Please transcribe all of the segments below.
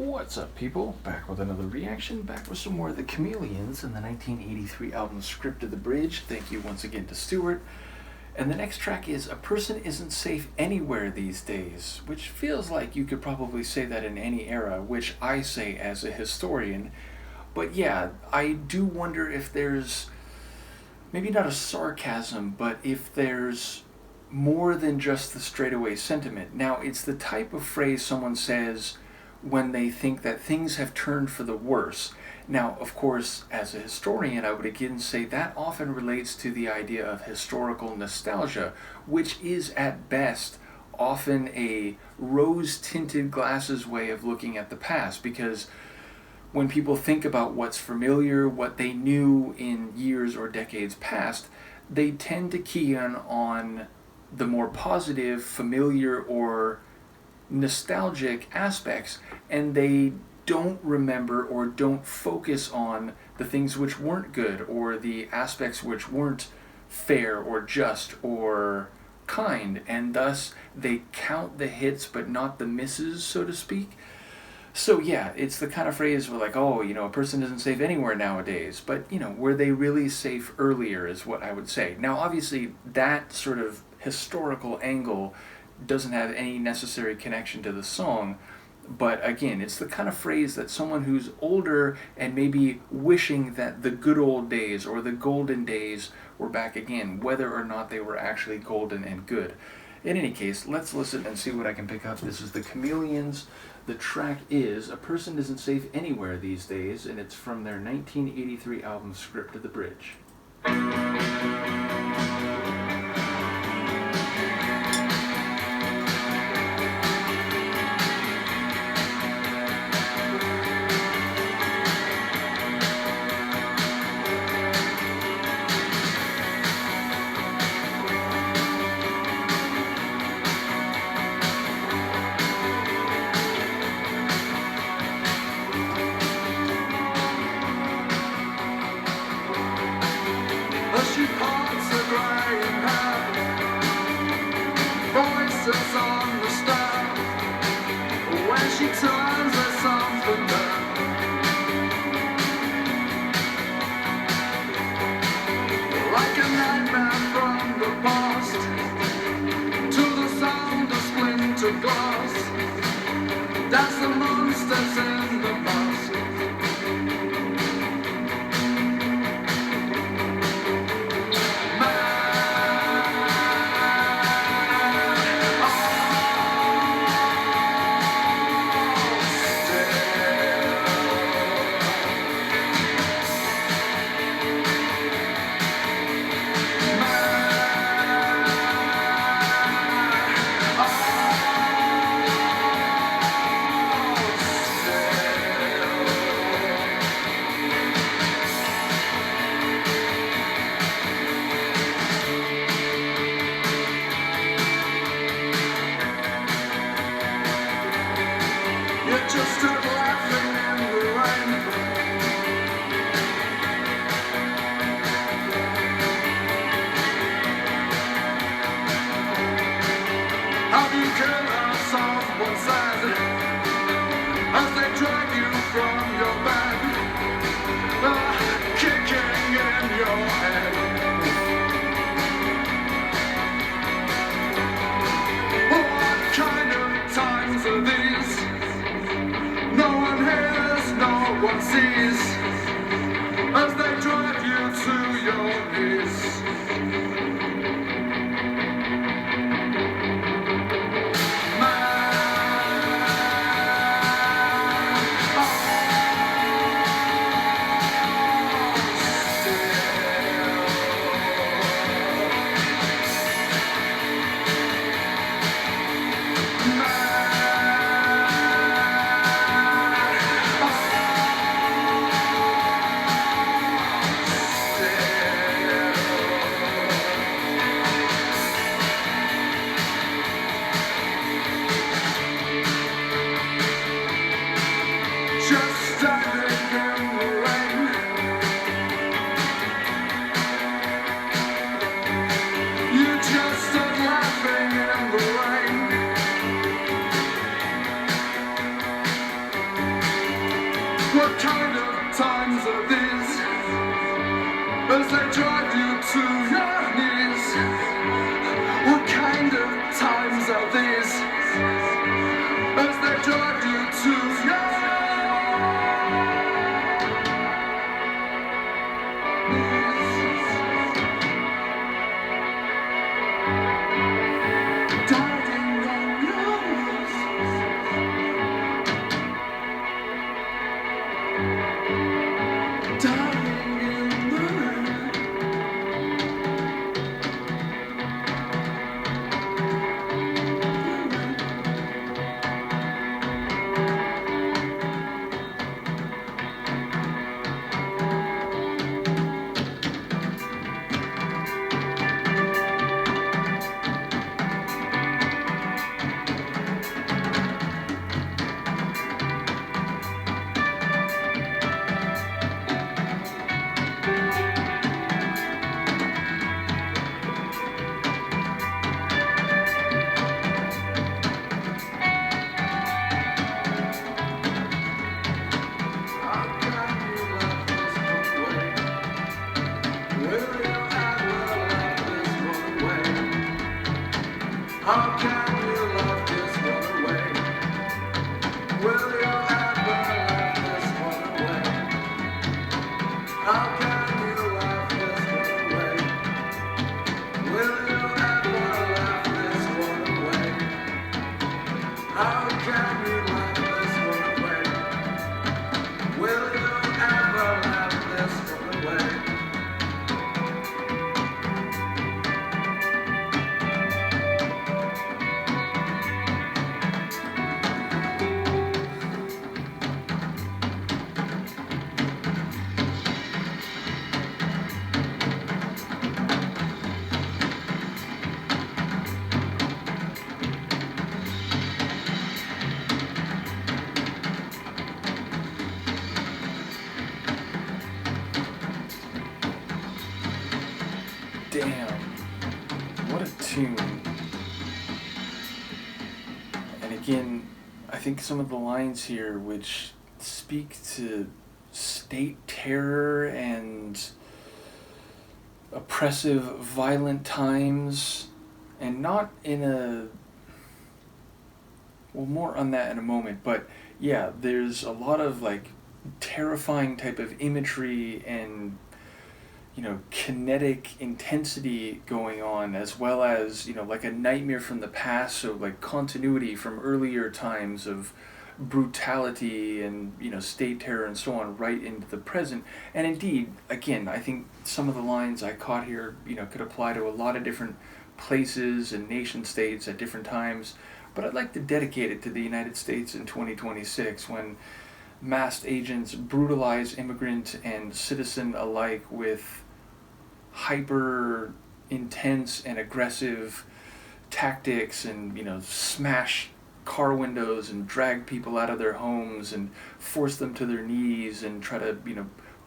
What's up, people? Back with another reaction, back with some more of the Chameleons and the 1983 album Script of the Bridge. Thank you once again to Stuart. And the next track is A Person Isn't Safe Anywhere These Days, which feels like you could probably say that in any era, which I say as a historian. But yeah, I do wonder if there's, maybe not a sarcasm, but if there's more than just the straightaway sentiment. Now, it's the type of phrase someone says when they think that things have turned for the worse. Now, of course, as a historian, I would again say that often relates to the idea of historical nostalgia, which is at best often a rose-tinted glasses way of looking at the past, because when people think about what's familiar, what they knew in years or decades past, they tend to key in on the more positive, familiar, or nostalgic aspects, and they don't remember or don't focus on the things which weren't good or the aspects which weren't fair or just or kind, and thus they count the hits but not the misses, so to speak. So yeah, it's the kind of phrase where like, oh, a person isn't safe anywhere nowadays, but were they really safe earlier is what I would say. Now obviously that sort of historical angle doesn't have any necessary connection to the song, but again, it's the kind of phrase that someone who's older and maybe wishing that the good old days or the golden days were back again, whether or not they were actually golden and good. In any case, let's listen and see what I can pick up. This is the Chameleons. The track is A Person Isn't Safe Anywhere These Days, and it's from their 1983 album Script of the Bridge. She parts her graying hair, voices on the stair. When she turns, there's something there. Like a nightmare from the past, to the sound of splintered glass. That's the monsters in the past. Just stood laughing in the rain. Have you killed her? Someone said, as they drag you from your bed, kicking in your head. What kind of times are these? No one hears, no one sees, as they drive you to your knees. What kind of times are these? As they drive you to your knees. What kind of times are these? As they drive you to your knees. Dying on your knees. Dying in the rain. How can you let this one away? Will you ever let this one away? How can you let this one away? Will you ever let this one away? How can you let this one away? Will you ever let this one away? Damn, what a tune. And again, I think some of the lines here which speak to state terror and oppressive, violent times, and not in a... Well, more on that in a moment, but yeah, there's a lot of like terrifying type of imagery and kinetic intensity going on, as well as, like a nightmare from the past, so like continuity from earlier times of brutality and, state terror and so on right into the present. And indeed, again, I think some of the lines I caught here, could apply to a lot of different places and nation states at different times, but I'd like to dedicate it to the United States in 2026 when masked agents brutalize immigrant and citizen alike with hyper intense and aggressive tactics and smash car windows and drag people out of their homes and force them to their knees and try to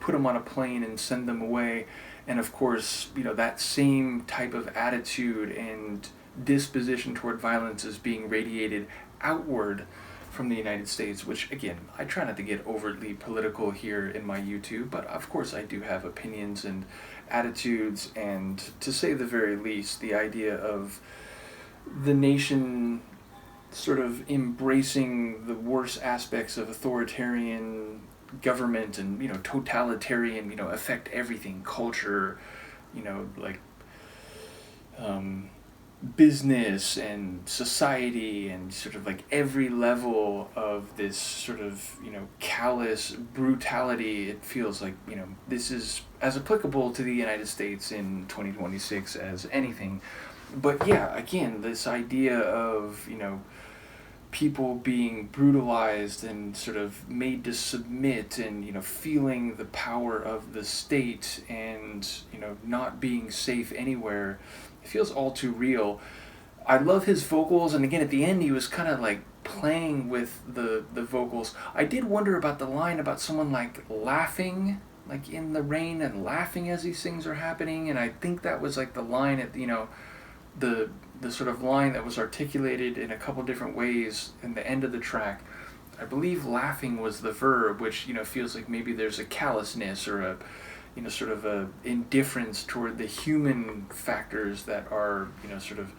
put them on a plane and send them away. And of course that same type of attitude and disposition toward violence is being radiated outward from the United States, which again, I try not to get overtly political here in my YouTube, but of course I do have opinions and attitudes, and to say the very least, the idea of the nation sort of embracing the worst aspects of authoritarian government and, totalitarian, affect everything, culture, like business and society and sort of like every level of this sort of callous brutality. It feels like this is as applicable to the United States in 2026 as anything. But yeah, again, this idea of people being brutalized and sort of made to submit and feeling the power of the state and not being safe anywhere, it feels all too real. I love his vocals, and again at the end he was kind of like playing with the vocals. I did wonder about the line about someone like laughing like in the rain and laughing as these things are happening, and I think that was like the line at the sort of line that was articulated in a couple different ways in the end of the track. I believe laughing was the verb, which, feels like maybe there's a callousness or a, sort of a indifference toward the human factors that are, sort of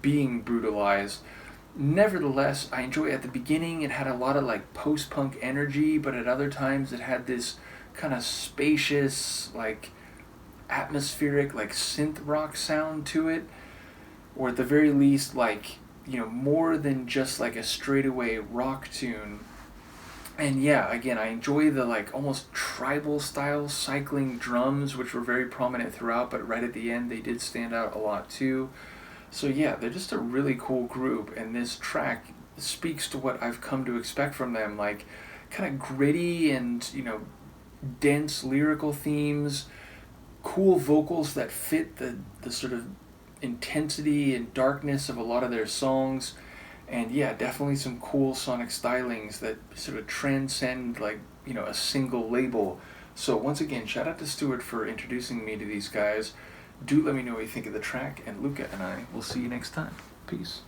being brutalized. Nevertheless, I enjoy it. At the beginning it had a lot of like post-punk energy, but at other times it had this kind of spacious, like atmospheric, like synth rock sound to it, or at the very least, like, more than just like a straightaway rock tune. And yeah, again, I enjoy the like almost tribal style cycling drums, which were very prominent throughout, but right at the end they did stand out a lot too. So yeah, they're just a really cool group, and this track speaks to what I've come to expect from them, like kind of gritty and, dense lyrical themes, cool vocals that fit the sort of intensity and darkness of a lot of their songs. And yeah, definitely some cool sonic stylings that sort of transcend like, a single label. So once again, shout out to Stuart for introducing me to these guys. Do let me know what you think of the track, and Luca and I will see you next time. Peace.